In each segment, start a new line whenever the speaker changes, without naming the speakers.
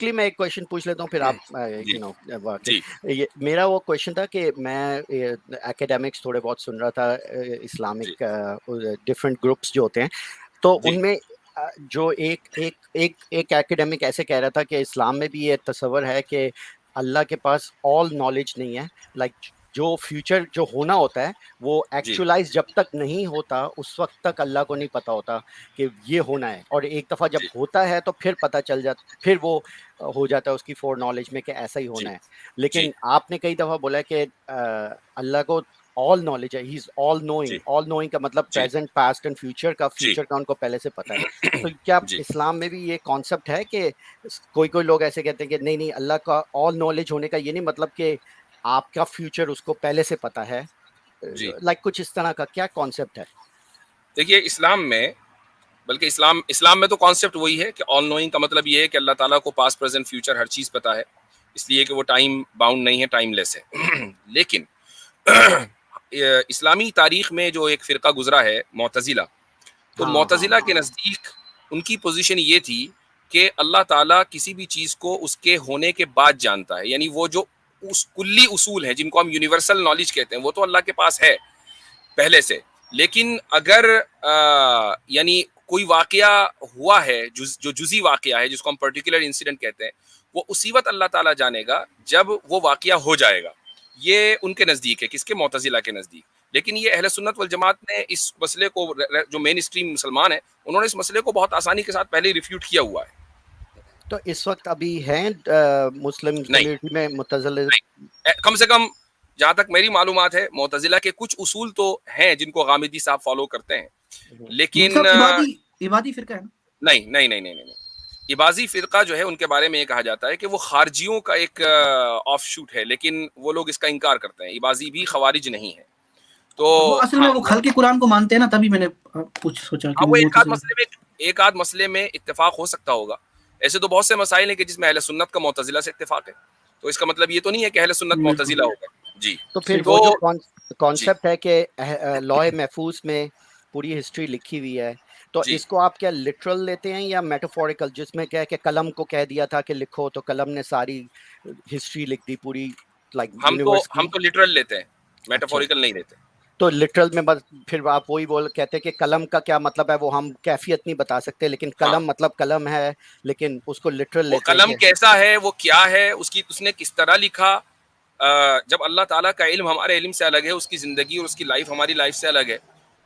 Quickly میں ایک question پوچھ لیتا ہوں پھر آپ
جی
یو نو
جی
میرا وہ کویشچن تھا کہ میں اکیڈیمکس تھوڑے بہت سن رہا تھا
جی
اسلامک ڈفرینٹ گروپس جو ہوتے ہیں تو
جی
ان میں جو ایک اکیڈیمک ایسے کہہ رہا تھا کہ اسلام میں بھی یہ تصور ہے کہ اللہ کے پاس آل نالج نہیں ہے، لائک جو فیوچر جو ہونا ہوتا ہے وہ
جی
ایکچولائز جب تک نہیں ہوتا اس وقت تک اللہ کو نہیں پتا ہوتا کہ یہ ہونا ہے، اور ایک دفعہ جب
جی
ہوتا ہے تو پھر پتہ چل جاتا، پھر وہ ہو جاتا ہے اس کی فور نالج میں کہ ایسا ہی
جی
ہونا ہے.
جی
لیکن آپ نے کئی دفعہ بولا کہ اللہ کو آل نالج ہے، ہی از آل نوئنگ.
جی
آل نوئنگ کا مطلب
جی
پریزنٹ پاسٹ اینڈ فیوچر کا،
جی
فیوچر کا ان کو پہلے سے پتا ہے. تو کیا
جی
اسلام میں بھی یہ کانسیپٹ ہے کہ کوئی لوگ ایسے کہتے ہیں کہ نہیں اللہ کا آل نالج ہونے کا یہ نہیں مطلب کہ آپ کا فیوچر اس کو پہلے سے پتا ہے،
جی
لائک کچھ اس طرح کا کیا کانسیپٹ ہے؟
دیکھیے اسلام میں، بلکہ اسلام میں تو کانسیپٹ وہی ہے کہ آل نوئنگ کا مطلب یہ ہے کہ اللہ تعالیٰ کو پاسٹ پریزنٹ فیوچر ہر چیز پتہ ہے، اس لیے کہ وہ ٹائم باؤنڈ نہیں ہے، ٹائم لیس ہے. لیکن اسلامی تاریخ میں جو ایک فرقہ گزرا ہے معتزلہ، تو معتزلہ کے نزدیک ان کی پوزیشن یہ تھی کہ اللہ تعالیٰ کسی بھی چیز کو اس کے ہونے کے بعد جانتا ہے، یعنی وہ جو اس کلی اصول ہیں جن کو ہم یونیورسل نالج کہتے ہیں وہ تو اللہ کے پاس ہے پہلے سے. لیکن اگر یعنی کوئی واقعہ ہوا ہے جو جزئی واقعہ ہے جس کو ہم پرٹیکولر انسیڈنٹ کہتے ہیں، وہ اسی وقت اللہ تعالیٰ جانے گا جب وہ واقعہ ہو جائے گا. یہ ان کے نزدیک ہے، کس کے؟ معتزلہ کے نزدیک. لیکن یہ اہل سنت والجماعت نے اس مسئلے کو، جو مین اسٹریم مسلمان ہیں انہوں نے اس مسئلے کو بہت آسانی کے ساتھ پہلے ہی ریفیوٹ کیا ہوا ہے.
تو اس وقت ابھی ہیں مسلم
نہیں
کمیونٹی میں معتزلہ؟
نہیں، کم سے کم جہاں تک میری معلومات ہے معتزلہ کے کچھ اصول تو ہیں جن کو غامدی صاحب فالو کرتے ہیں، لیکن
عبادی فرقہ ہے نا؟
نہیں نہیں نہیں نہیں نہیں. عباضی فرقہ جو ہے ان کے بارے میں یہ کہا جاتا ہے کہ وہ خارجیوں کا ایک آف شوٹ ہے، لیکن وہ لوگ اس کا انکار کرتے ہیں. عباضی بھی خوارج نہیں ہے. تو
وہ اصل میں
ہاں
وہ خلق قرآن کو مانتے ہیں نا، تبھی میں نے سوچا کہ
وہ
وہ
ایک آدھ مسئلے میں اتفاق ہو سکتا ہوگا. ایسے تو بہت سے مسائل ہیں کہ جس میں اہل سنت کا معتزلہ سے اتفاق ہے، تو اس کا مطلب یہ تو نہیں ہے کہ اہل سنت معتزلہ ہوگا. جی
تو پھر
تو
وہ جو
جی
کانسیپٹ ہے کہ لوح محفوظ میں پوری ہسٹری لکھی ہوئی ہے، تو
جی
اس کو آپ کیا لٹرل لیتے ہیں یا میٹافوریکل، جس میں کیا ہے کہ قلم کو کہہ دیا تھا کہ لکھو تو قلم نے ساری ہسٹری لکھ دی پوری، لائک یونیورس کی؟
ہم تو لٹرل لیتے ہیں،
اچھا،
میٹافوریکل نہیں لیتے.
تو لٹرل میں بس پھر آپ وہی کہتے ہیں کہ قلم کا کیا مطلب ہے وہ ہم کیفیت نہیں بتا سکتے، لیکن
ہاں،
قلم مطلب قلم ہے، لیکن اس کو لٹرل
وہ
لیتے ہیں
قلم
کہ
کیسا ہے، وہ کیا ہے، اس نے کس طرح لکھا. جب اللہ تعالیٰ کا علم ہمارے علم سے الگ ہے، اس کی زندگی اور اس کی لائف ہماری لائف سے الگ ہے،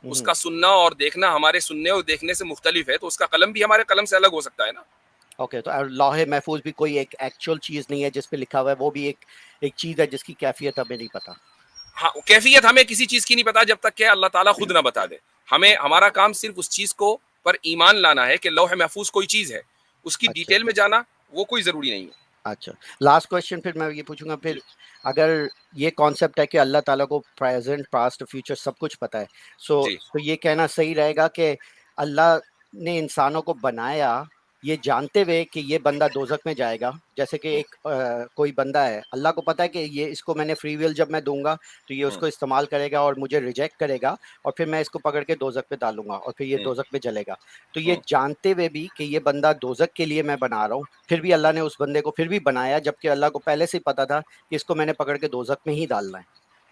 اس کا سننا اور دیکھنا ہمارے سننے اور دیکھنے سے مختلف ہے، تو اس کا قلم بھی ہمارے قلم سے الگ ہو سکتا ہے نا.
اوکے. تو لوح محفوظ بھی کوئی ایک ایکچوئل چیز نہیں ہے جس پہ لکھا ہوا ہے، وہ بھی ایک چیز ہے جس کی کیفیت ہمیں نہیں پتا.
ہاں، کیفیت ہمیں کسی چیز کی نہیں پتا جب تک کہ اللہ تعالیٰ خود نہ بتا دے. ہمارا کام صرف اس چیز کو پر ایمان لانا ہے کہ لوح محفوظ کوئی چیز ہے، اس کی
اچھا
ڈیٹیل میں جانا وہ کوئی ضروری نہیں ہے.
اچھا. لاسٹ کویشچن پھر میں یہ پوچھوں گا، پھر
جی
اگر یہ کانسیپٹ ہے کہ اللہ تعالیٰ کو پریزنٹ پاسٹ فیوچر سب کچھ پتا ہے،
جی
تو یہ کہنا صحیح رہے گا کہ اللہ نے انسانوں کو بنایا یہ جانتے ہوئے کہ یہ بندہ دوزخ میں جائے گا؟ جیسے کہ ایک کوئی بندہ ہے، اللہ کو پتا ہے کہ یہ اس کو میں نے فری ویل جب میں دوں گا تو یہ اس کو استعمال کرے گا اور مجھے ریجیکٹ کرے گا، اور پھر میں اس کو پکڑ کے دوزخ پہ ڈالوں گا اور پھر یہ دوزخ میں جلے گا. تو یہ جانتے ہوئے بھی کہ یہ بندہ دوزخ کے لیے میں بنا رہا ہوں، پھر بھی اللہ نے اس بندے کو پھر بھی بنایا، جبکہ اللہ کو پہلے سے پتا تھا کہ اس کو میں نے پکڑ کے دوزخ میں ہی ڈالنا ہے.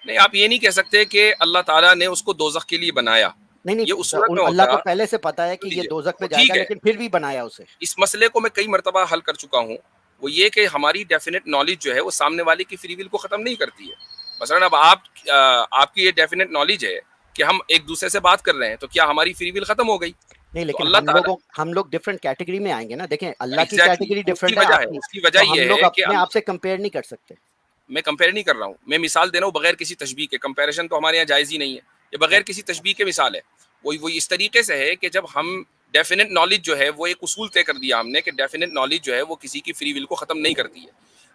نہیں، آپ یہ نہیں کہہ سکتے کہ اللہ تعالیٰ نے اس کو دوزخ کے لیے بنایا.
نہیں
یہ اس صورت میں
اللہ کو
ہوتا،
پہلے سے پتا ہے کہ یہ دوزخ میں جائے گا،
ٹھیک ہے،
لیکن پھر بھی بنایا اسے.
اس مسئلے کو میں کئی مرتبہ حل کر چکا ہوں. وہ یہ کہ ہماری ڈیفینیٹ نالج جو ہے وہ سامنے والے کی فری ول کو ختم نہیں کرتی ہے. مثلا اب آپ کی یہ ڈیفینیٹ نالج ہے کہ ہم ایک دوسرے سے بات کر رہے ہیں، تو کیا ہماری فری ول ختم ہو گئی؟
نہیں،
تو
لیکن
اللہ تعالیٰ
ہم لوگ ڈفرینٹ کیٹیگری میں آئیں گے نا. دیکھیں اللہ کی
ایگزیکٹلی
کیٹیگری
اس کی
ڈفرینٹ ہے
وجہ
آپ کی،
اس کی وجہ
تو ہم
یہ
لوگ
ہے کہ
اپنے آپ سے کمپیئر نہیں کر سکتے.
میں کمپیئر نہیں کر رہا ہوں، میں مثال دے رہا ہوں بغیر کسی تشبیہ کے. کمپیریشن تو ہمارے یہاں جائز ہی نہیں ہے، یہ بغیر کسی تشبیہ کے مثال ہے. وہی اس طریقے سے ہے کہ جب ہم ڈیفینیٹ نالج جو ہے وہ ایک اصول طے کر دیا ہم نے کہ ڈیفینیٹ نالج جو ہے وہ کسی کی فری ول کو ختم نہیں کرتی ہے.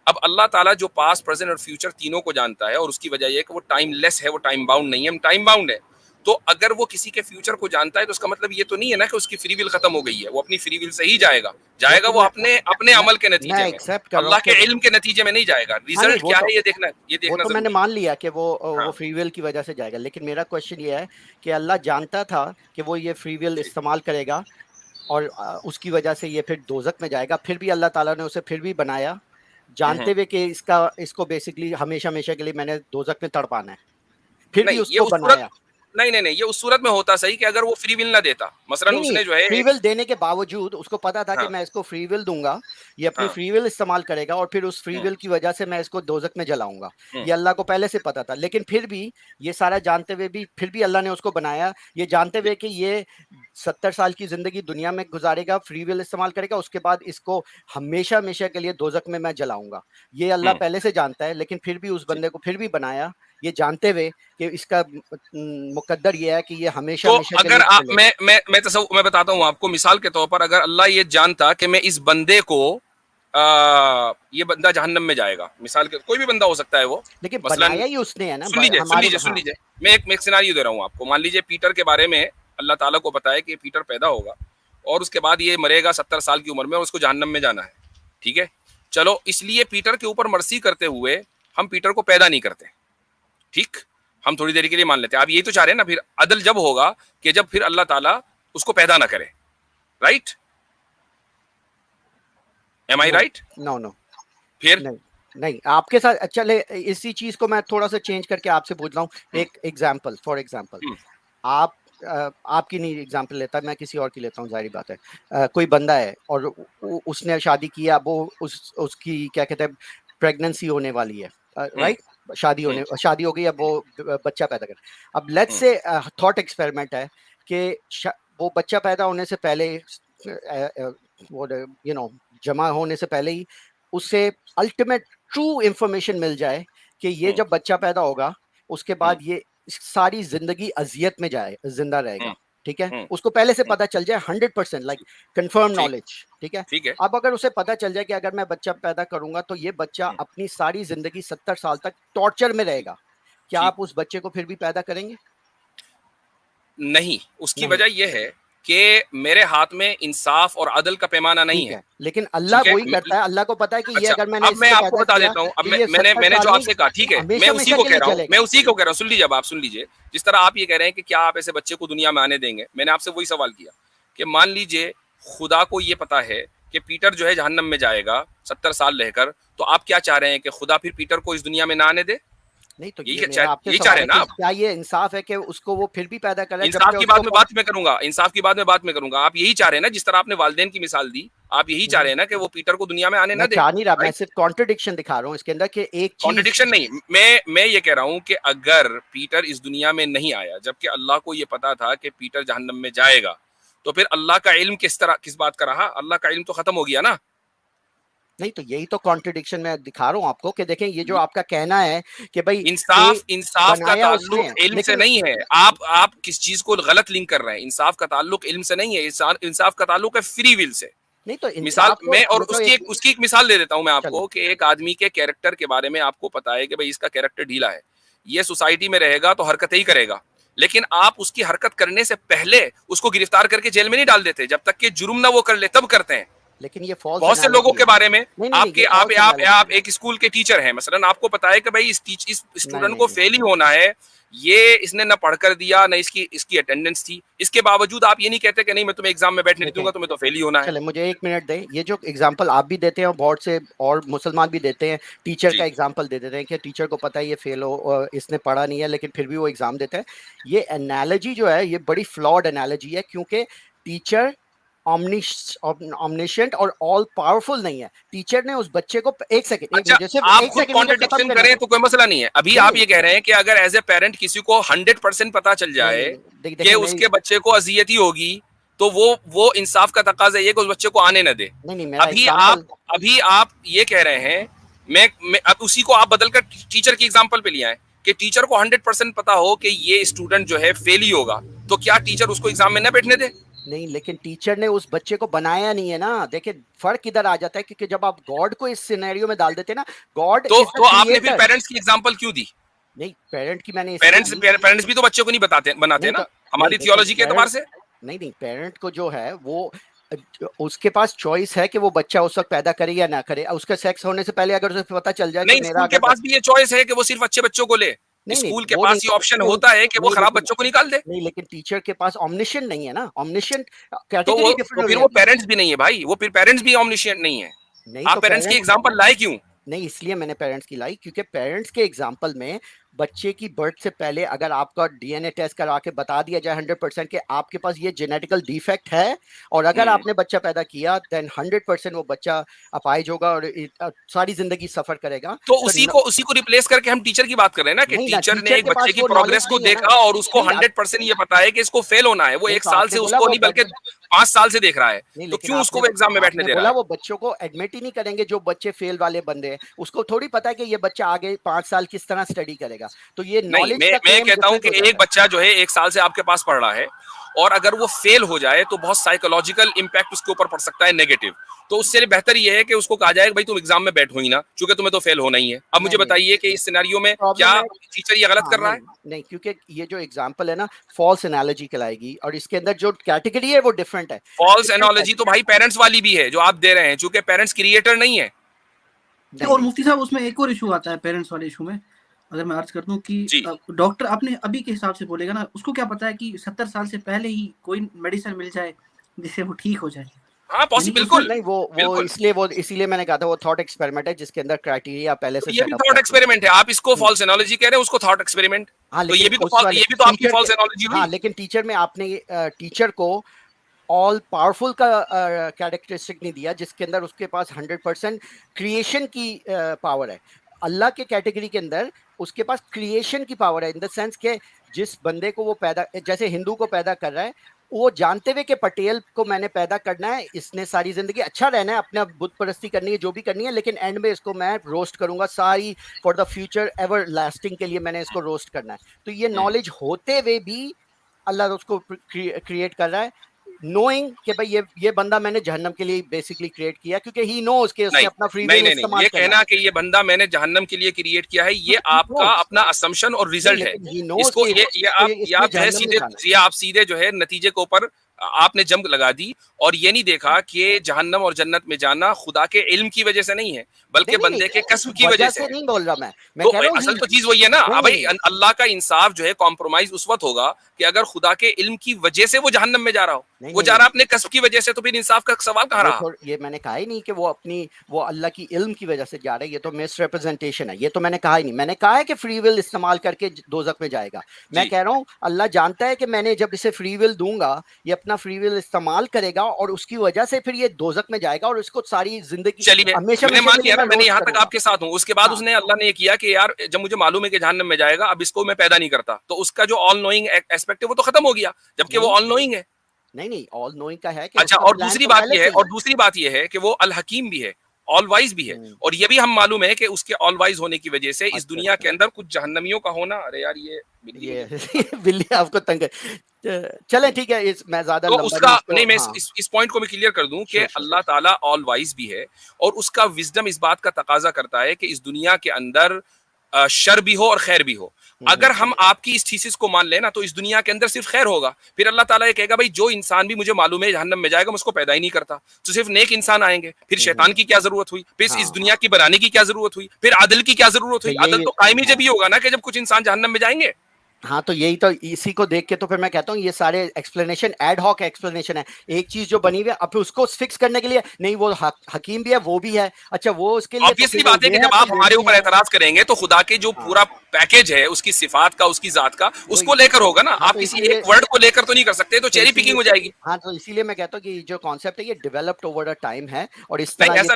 اب اللہ تعالیٰ جو پاسٹ، پریزنٹ اور فیوچر تینوں کو جانتا ہے، اور اس کی وجہ یہ ہے کہ وہ ٹائم لیس ہے، وہ ٹائم باؤنڈ نہیں ہے. ہم ٹائم باؤنڈ ہے، تو اگر وہ کسی کے فیوچر کو جانتا ہے تو اس کا مطلب یہ تو نہیں ہے نا کہ اس کی فری ول ختم ہو گئی ہے. وہ اپنی فری ول سے ہی جائے گا
تو
وہ اپنے عمل کے
میں
نتیجے میں،
ایکسیپٹ کر رہا ہوں
اللہ
کہ
کے علم کے نتیجے میں نہیں جائے گا.
ہاں، نہیں
ریزلٹ کیا ہے یہ
وہ
دیکھنا
تو میں نے
ضروری
مان لیا کہ
ہے. ہاں
وہ فری ول کی وجہ سے جائے گا، لیکن میرا کوشچن یہ ہے کہ اللہ جانتا تھا کہ وہ یہ فری ول استعمال کرے گا اور اس کی وجہ سے یہ پھر دوزخ میں جائے گا. پھر بھی اللہ تعالیٰ نے اسے پھر بھی بنایا جانتے ہوئے کہ اس کو بیسکلی ہمیشہ ہمیشہ کے لیے میں نے دوزخ میں تڑپانا ہے, پھر بھی
نہیں
اس
یہ
کو
اس صورت
بنایا.
نہیں یہ اس صورت میں ہوتا صحیح کہ اگر وہ فری ول نہ دیتا, مثلا
نہیں
اس
نہیں,
نے جو ہے
فری ول دینے کے باوجود اس کو پتا تھا کہ
ہاں
میں اس کو فری ول دوں گا, یہ اپنی
ہاں
فری ول استعمال کرے گا, اور پھر اس فری ول کی وجہ سے میں اس کو دوزخ میں جلاؤں گا. یہ اللہ کو پہلے سے پتا تھا, لیکن پھر بھی یہ سارا جانتے ہوئے بھی پھر بھی اللہ نے اس کو بنایا, یہ جانتے ہوئے کہ یہ 70 سال کی زندگی دنیا میں گزارے گا, فری ول استعمال کرے گا, اس کے بعد اس کو ہمیشہ ہمیشہ کے لیے دوزخ میں جلاؤں گا. یہ اللہ پہلے سے جانتا ہے, لیکن پھر بھی اس بندے کو پھر بھی بنایا یہ جانتے ہوئے کہ اس کا مقدر یہ ہے کہ یہ ہمیشہ
تو
ہمیشہ کے
اگر
لیے چلے گا.
میں بتاتا ہوں آپ کو, مثال کے طور پر اگر اللہ یہ جانتا کہ میں اس بندے کو یہ بندہ جہنم میں جائے گا, مثال کے کوئی بھی بندہ ہو سکتا ہے وہ,
لیکن
مثلا
بنایا ہی اس نے ہے نا
سن
ہمارے.
لیجیے میں ایک سیناریو دے رہا ہوں آپ کو. مان لیجیے پیٹر کے بارے میں اللہ تعالیٰ کو پتا ہے کہ پیٹر پیدا ہوگا اور اس کے بعد یہ مرے گا 70 سال کی عمر میں اور اس کو جہنم میں جانا ہے, ٹھیک ہے. چلو اس لیے پیٹر کے اوپر مرسی کرتے ہوئے ہم پیٹر کو پیدا نہیں کرتے, ٹھیک, ہم تھوڑی دیر کے لیے مان لیتے ہیں. آپ یہی تو چاہ رہے ہیں نا, پھر عدل جب ہوگا کہ جب پھر اللہ تعالیٰ اس کو پیدا نہ کرے, رائٹ, ایم آئی رائٹ؟
نو نو,
پھر
نہیں آپ کے ساتھ چلے اسی چیز کو میں تھوڑا سا چینج کر کے آپ سے پوچھ رہا ہوں. ایک ایگزامپل, فار ایگزامپل آپ کی نہیں ایگزامپل لیتا, میں کسی اور کی لیتا ہوں, ظاہری بات ہے. کوئی بندہ ہے اور اس نے شادی کیا, وہ اس کی کیا کہتے ہیں پریگننسی ہونے والی ہے, رائٹ, شادی ہو گئی, اب وہ بچہ پیدا کر. اب لیٹس سے تھاٹ ایکسپیریمنٹ ہے کہ وہ بچہ پیدا ہونے سے پہلے جمع ہونے سے پہلے ہی اس سے الٹیمیٹ ٹرو انفارمیشن مل جائے کہ یہ جب بچہ پیدا ہوگا اس کے بعد یہ ساری زندگی اذیت میں زندہ رہے گا, ٹھیک ہے. اس کو پہلے سے پتا چل جائے 100% لائک کنفرم نالج, ٹھیک ہے. اب اگر اسے پتا چل جائے کہ اگر میں بچہ پیدا کروں گا تو یہ بچہ اپنی ساری زندگی 70 سال تک ٹارچر میں رہے گا, کیا آپ اس بچے کو پھر بھی پیدا کریں گے؟
نہیں, اس کی وجہ یہ ہے کہ میرے ہاتھ میں انصاف اور عدل کا پیمانہ نہیں ہے.
لیکن اللہ وہی کرتا ہے, اللہ کو پتا ہے کہ یہ اگر میں نے
اب میں آپ کو بتا دیتا ہوں, اب میں نے جو آپ سے کہا, ٹھیک ہے, میں اسی کو کہہ رہا ہوں, سن لیجیے, اب آپ سن لیجیے. جس طرح آپ یہ کہہ رہے ہیں کہ کیا آپ ایسے بچے کو دنیا میں آنے دیں گے, میں نے آپ سے وہی سوال کیا کہ مان لیجیے خدا کو یہ پتا ہے کہ پیٹر جو ہے جہنم میں جائے گا 70 سال رہ کر, تو آپ کیا چاہ رہے ہیں کہ خدا پھر پیٹر کو اس دنیا میں نہ آنے دے؟
نہیں تو یہ میرا آپ سے سوال ہے کہ کیا یہ انصاف ہے کہ اس کو وہ پھر بھی پیدا کرے؟
انصاف کی بات میں بات میں کروں گا. آپ یہی چاہ رہے ہیں نا, جس طرح آپ نے والدین کی مثال دی, آپ یہی چاہ رہے ہیں نا کہ وہ پیٹر کو دنیا میں آنے نہ دے.
چاہ نہیں رہا, میں صرف کانٹرڈکشن دکھا رہا ہوں اس کے اندر کہ ایک چیز.
کانٹرڈکشن نہیں, میں یہ کہہ رہا ہوں کہ اگر پیٹر اس دنیا میں نہیں آیا جبکہ اللہ کو یہ پتا تھا کہ پیٹر جہنم میں جائے گا, تو پھر اللہ کا علم کس بات کا رہا؟ اللہ کا علم تو ختم ہو گیا نا.
نہیں تو یہی تو کانٹرڈکشن میں دکھا رہا ہوں آپ کو کہ دیکھیں یہ جو آپ کا کہنا ہے کہ بھائی
انصاف کا تعلق علم سے نہیں ہے. آپ کس چیز کو غلط لنک کر رہے ہیں. انصاف کا تعلق علم سے نہیں ہے, انصاف کا تعلق ہے فری ول سے.
نہیں تو
مثال میں, اور اس کی ایک مثال دے دیتا ہوں میں آپ کو کہ ایک آدمی کے کیریکٹر کے بارے میں آپ کو پتا ہے کہ بھائی اس کا کیریکٹر ڈھیلا ہے, یہ سوسائٹی میں رہے گا تو حرکتیں ہی کرے گا, لیکن آپ اس کی حرکت کرنے سے پہلے اس کو گرفتار کر کے جیل میں نہیں ڈال دیتے, جب تک کہ جرم نہ وہ کر لے تب کرتے ہیں.
لیکن یہ فالس
بہت سے لوگوں کے بارے میں آپ ایک اسکول کے ٹیچر ہیں, مثلا آپ کو پتا ہے کہ بھائی اس اسٹوڈنٹ کو فیل ہی ہونا ہے, یہ اس نے نہ پڑھ کر دیا نہ اس کی اٹینڈنس تھی, اس کے باوجود آپ یہ نہیں کہتے کہ نہیں میں تمہیں ایگزام میں بیٹھنے نہیں دوں گا, تمہیں تو فیل ہی ہونا ہے.
چلے مجھے ایک منٹ دیں, یہ جو ایگزامپل آپ بھی دیتے ہیں اور بہت سے اور مسلمان بھی دیتے ہیں, ٹیچر کا ایگزامپل دے دیتے ہیں کہ ٹیچر کو پتا ہے یہ فیل ہو, اس نے پڑھا نہیں ہے لیکن پھر بھی وہ ایگزام دیتا ہے. یہ انالوجی جو ہے یہ بڑی فلاڈ انالوجی ہے, کیونکہ ٹیچر omniscient اور all powerful نہیں ہے. ٹیچر نے اس بچے کو ایک سیکنڈ
آپ خود کانٹرڈکشن کریں تو کوئی مسئلہ نہیں ہے. ابھی آپ یہ کہہ رہے ہیں کہ اگر ایز اے پیرنٹ کسی کو 100% پتا چل جائے کہ اس کے بچے کو اذیت ہی ہوگی تو وہ انصاف کا تقاضا یہ کہ اس بچے کو آنے نہ دے. ابھی آپ یہ کہہ رہے ہیں, میں اسی کو آپ بدل کر ٹیچر کی ایگزامپل پہ لے آئیں کہ ٹیچر کو 100% پتا ہو کہ یہ اسٹوڈنٹ جو ہے فیل ہی ہوگا, تو کیا ٹیچر اس کو ایگزام میں نہ بیٹھنے دے؟
نہیں, لیکن ٹیچر نے اس بچے کو بنایا نہیں ہے نا. دیکھیں فرق ادھر آ جاتا ہے, کیونکہ جب آپ گاڈ کو اس سینیریو میں ڈال دیتے ہیں نا, گاڈ
تو آپ نے پھر پیرنٹس کی ایگزامپل کیوں دی؟
نہیں, پیرنٹ کی میں نے
پیرنٹس بھی تو بچے کو نہیں بناتے نا ہماری تھیولوجی کے اعتبار سے.
نہیں, پیرنٹ کو جو ہے وہ اس کے پاس چوائس ہے کہ وہ بچہ اس وقت پیدا کرے یا نہ کرے. اس کا سیکس ہونے سے پہلے اگر اسے پتا چل جائے
نہیں, اسکول کے پاس بھی یہ چوائس ہے کہ وہ صرف اچھے بچوں کو لے. اسکول کے پاس یہ آپشن ہوتا ہے کہ وہ خراب بچوں کو نکال دے.
نہیں لیکن ٹیچر کے پاس اومنیشنٹ نہیں ہے نا, اومنیشنٹ
تو پھر وہ پیرنٹس بھی نہیں ہے بھائی, وہ پھر پیرنٹس بھی اومنیشنٹ نہیں ہے. آپ پیرنٹس کی ایگزامپل لائے کیوں؟
نہیں اس لیے میں نے پیرنٹس کی لائی کیونکہ پیرنٹس کے ایگزامپل میں بچے کی برتھ سے پہلے اگر آپ کا ڈی این اے ٹیسٹ کرا کے بتا دیا جائے 100% کہ آپ کے پاس یہ جینیٹیکل ڈیفیکٹ ہے, اور اگر آپ نے بچہ پیدا کیا دین 100% وہ بچہ اپائج ہوگا اور ساری زندگی سفر کرے گا.
تو اسی کو ریپلیس کر کے ہم ٹیچر کی بات کر رہے ہیں نا, کہ ٹیچر نے ایک بچے کی پروگرس کو دیکھا اور اس کو 100% یہ پتا ہے کہ اس کو فیل ہونا ہے, وہ 1 سال سے اس کو نہیں بلکہ 5 سال سے دیکھ رہا ہے, تو کیوں اس کو ایگزام میں بیٹھنے دے رہا ہے؟
وہ بچوں کو ایڈمٹ ہی نہیں کریں گے جو بچے فیل والے بندے ہیں, اس کو تھوڑی پتا ہے کہ یہ بچہ آگے 5 سال کس طرح اسٹڈی کرے گا. تو یہ
نہیں, میں کہتا ہوں کہ ایک بچہ جو ہے 1 سال سے آپ کے پاس پڑھ رہا ہے اور اگر وہ فیل ہو جائے تو بہت سائیکولوجیکل امپیکٹ اس کے اوپر پڑ سکتا ہے نیگیٹو. تو اس سے بہتر یہ ہے کہ اس کو کہا جائے کہ بھائی تم ایگزام میں بیٹھو ہی نا, چونکہ تمہیں تو فیل ہونا ہی ہے. اب مجھے بتائیے کہ اس سیناریو میں کیا ٹیچر یہ غلط کر رہا ہے؟
نہیں, کیونکہ یہ جو ایگزامپل ہے نا فالس انالوجی کہلائے گی, اور اس کے اندر جو کیٹیگری ہے وہ ڈفرنٹ ہے.
فالس انالوجی تو بھائی پیرنٹس والی بھی ہے جو آپ دے رہے ہیں, چونکہ پیرنٹس کریٹر نہیں ہے.
اور مفتی صاحب اس میں ایک اور ایشو آتا ہے پیرنٹس والے ایشو میں, اگر میں عرض کر دوں کہ ڈاکٹر آپ نے ابھی کے حساب سے بولے گا نا, اس کو کیا پتا ہے کہ 70 سال سے پہلے ہی کوئی میڈیسن مل جائے جس سے وہ ٹھیک ہو جائے.
ہاں بالکل
نہیں, وہ اسی لیے میں نے کہا تھا وہ تھاٹ ایکسپیریمنٹ ہے جس کے اندر کرائٹیریا پہلے سے
یہ بھی تھاٹ ایکسپیریمنٹ ہے. آپ اس کو فالس انالوجی کہہ رہے ہیں, اس کو تھاٹ ایکسپیریمنٹ. تو یہ بھی تو آپ کی فالس انالوجی ہوئی.
ہاں لیکن ٹیچر میں آپ نے ٹیچر کو آل پاورفل کا کیریکٹرسٹک نہیں دیا جس کے اندر اس کے پاس 100% کریشن کی پاور ہے. اللہ کے کیٹیگری کے اندر اس کے پاس کریشن کی پاور ہے, ان دا سینس کہ جس بندے کو وہ پیدا, جیسے ہندو کو پیدا کر رہا ہے, وہ جانتے ہوئے کہ پٹیل کو میں نے پیدا کرنا ہے, اس نے ساری زندگی اچھا رہنا ہے, اپنا بت پرستی کرنی ہے, جو بھی کرنی ہے, لیکن اینڈ میں اس کو میں روسٹ کروں گا ساری for the future ever lasting کے لیے میں نے اس کو روسٹ کرنا ہے. تو یہ نالج ہوتے ہوئے بھی اللہ اس کو کریٹ کر رہا ہے, نوئنگ کہ بھائی یہ بندہ میں نے جہنم کے لیے بیسیکلی کریٹ کیا, کیونکہ ہی نوز کہ اس نے اپنا فری ول استعمال
یہ کہنا کہ یہ بندہ میں نے جہنم کے لیے کریٹ کیا ہے, یہ آپ کا اپنا اسمپشن اور ریزلٹ ہے. اس کو آپ سیدھے جو ہے نتیجے کے اوپر آپ نے جمپ لگا دی, اور یہ نہیں دیکھا کہ جہنم اور جنت میں جانا خدا کے علم کی وجہ سے نہیں ہے بلکہ بندے کے کسب کی وجہ سے.
نہیں بول رہا میں
تو اصل تو چیز وہی ہے نا بھائی, اللہ کا انصاف جو ہے کمپرومائز اس وقت ہوگا کہ اگر خدا کے علم کی وجہ سے وہ جہنم میں جا رہا ہو, وہ جا رہا اپنے کسب کی وجہ سے, تو پھر انصاف کا سوال کہاں رہا؟
یہ میں نے کہا ہی نہیں کہ وہ اللہ کی علم کی وجہ سے جا رہا ہے, یہ تو مس ریپرزنٹیشن ہے, یہ تو میں نے کہا ہی نہیں. میں نے کہا ہے کہ فری ول استعمال کر کے دوزخ میں جائے گا. میں کہہ رہا ہوں اللہ جانتا ہے کہ میں نے جب اسے فری ول دوں گا یہ اپنا فری ول استعمال کرے گا اور اس کی وجہ سے پھر یہ دوزخ میں جائے گا, اور اس کو ساری زندگی
ہمیشہ میں نے مان لیا, میں نے یہاں تک آپ کے ساتھ ہوں. اس کے بعد اس نے اللہ نے یہ کیا کہ یار جب مجھے معلوم ہے کہ جہنم میں جائے گا, اب اس کو میں پیدا نہیں کرتا, تو اس کا جو آل نوئنگ ایسپیکٹ ہے وہ تو ختم ہو گیا, جبکہ وہ آل نوئنگ ہے.
نہیں آل نوئنگ کا ہے کہ
اچھا, اور دوسری بات یہ ہے کہ وہ الحکیم بھی ہے, آل وائز بھی ہے, اور یہ بھی ہم معلوم ہے کہ اس کے آل وائز ہونے کی وجہ سے اس دنیا کے اندر کچھ جہنمیوں کا ہونا, ارے یار یہ
بلی آپ کو تنگ چلیں ٹھیک ہے, میں زیادہ
تو اس کا نہیں, میں اس پوائنٹ کو میں کلیئر کر دوں کہ اللہ تعالیٰ آل وائز بھی ہے, اور اس کا وزڈم اس بات کا تقاضا کرتا ہے کہ اس دنیا کے اندر شر بھی ہو اور خیر بھی ہو. اگر ہم آپ کی اس تھیسس کو مان لیں نا تو اس دنیا کے اندر صرف خیر ہوگا. پھر اللہ تعالیٰ یہ کہے گا بھائی جو انسان بھی مجھے معلوم ہے جہنم میں جائے گا میں اس کو پیدا ہی نہیں کرتا, تو صرف نیک انسان آئیں گے. پھر شیطان کی کیا ضرورت ہوئی, پھر اس دنیا کی بنانے کی کیا ضرورت ہوئی, پھر عدل کی کیا ضرورت ہوئی. عدل تو قائم ہی جب ہی ہوگا نا کہ جب کچھ انسان جہنم میں جائیں گے.
ہاں تو یہی تو اسی کو دیکھ کے تو پھر میں کہتا ہوں یہ سارے ایکسپلینیشن ایڈ ہاک ایکسپلینیشن ہے. ایک چیز جو بنی ہوئی ہے اب اس کو فکس کرنے کے لیے نہیں وہ حکیم بھی ہے وہ بھی ہے, اچھا وہ اس کے لیے
obviously بات ہے کہ جب آپ ہمارے اوپر اعتراض کریں گے تو خدا کے جو پورا پیکج ہے اس کی صفات کا, اس کی ذات کا, اس کو لے کر ہوگا نا. آپ کسی ایک ورڈ کو لے کر تو نہیں کر سکتے, تو چیری پکنگ ہو جائے گی.
ہاں تو اسی لیے میں کہتا ہوں کہ جو کانسیپٹ ہے یہ ڈیولپڈ اوور اے ٹائم ہے, اور اس طرح
ایسا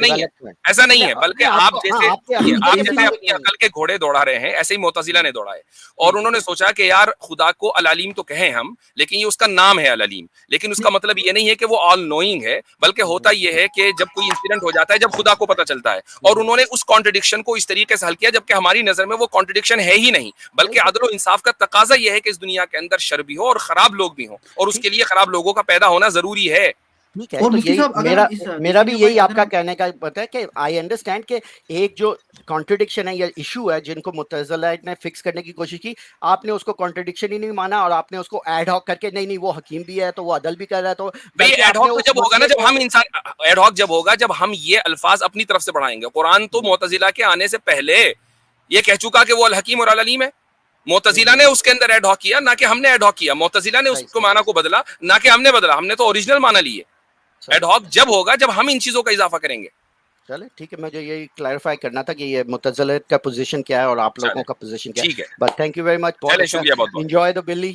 نہیں ہے بلکہ آپ جیسے اپنی عقل کے گھوڑے دوڑا رہے ہیں ایسے ہی معتزلہ نے دوڑا ہے, اور انہوں نے سوچا کہ یار خدا کو العلیم تو کہیں ہم, لیکن یہ اس کا نام ہے العلیم, لیکن اس کا مطلب یہ نہیں ہے کہ وہ آل نوئنگ ہے, بلکہ ہوتا یہ ہے کہ جب کوئی انسیڈنٹ ہو جاتا ہے جب خدا کو پتہ چلتا ہے, اور انہوں نے اس کانٹرڈکشن کو اس طریقے سے حل کیا جبکہ ہماری نظر میں وہ کانٹرڈکشن ہے ہی نہیں, بلکہ عدل و انصاف کا تقاضا یہ ہے کہ اس دنیا کے اندر شر بھی ہو اور خراب لوگ بھی ہوں, اور اس کے لیے خراب لوگوں کا پیدا ہونا ضروری ہے.
ٹھیک ہے, تو میرا بھی یہی آپ کا کہنے کا پتہ ہے کہ آئی انڈرسٹینڈ کہ ایک جو کانٹرڈکشن ہے یا ایشو ہے جن کو معتزلہ نے فکس کرنے کی کوشش کی, آپ نے اس کو کانٹرڈکشن ہی نہیں مانا, اور آپ نے اس کو ایڈ ہاک کر کے نہیں وہ حکیم بھی ہے تو وہ عدل بھی کر رہا ہے. تو
ایڈ ہاک جب ہوگا نا, جب ہم انسان ایڈ ہاک جب ہوگا جب ہم یہ الفاظ اپنی طرف سے بڑھائیں گے. قرآن تو معتزلہ کے آنے سے پہلے یہ کہہ چکا کہ وہ الحکیم اور العلیم ہے. معتزلہ نے اس کے اندر ایڈ ہاک کیا نہ کہ ہم نے ایڈ ہاک کیا. معتزلہ نے اس کو معنی کو بدلا نہ کہ ہم نے بدلا. ہم نے تو اوریجنل معنی لی ہے. ایڈ ہاک جب ہوگا جب ہم ان چیزوں کا اضافہ کریں گے.
چلے ٹھیک ہے, مجھے یہی کلیریفائی کرنا تھا کہ یہ معتزلہ کا پوزیشن کیا ہے اور آپ لوگوں کا پوزیشن کیا ہے.
ٹھیک ہے,
but thank you very much.
چلے شکریہ بہت بہت.
انجوائے دا بلی.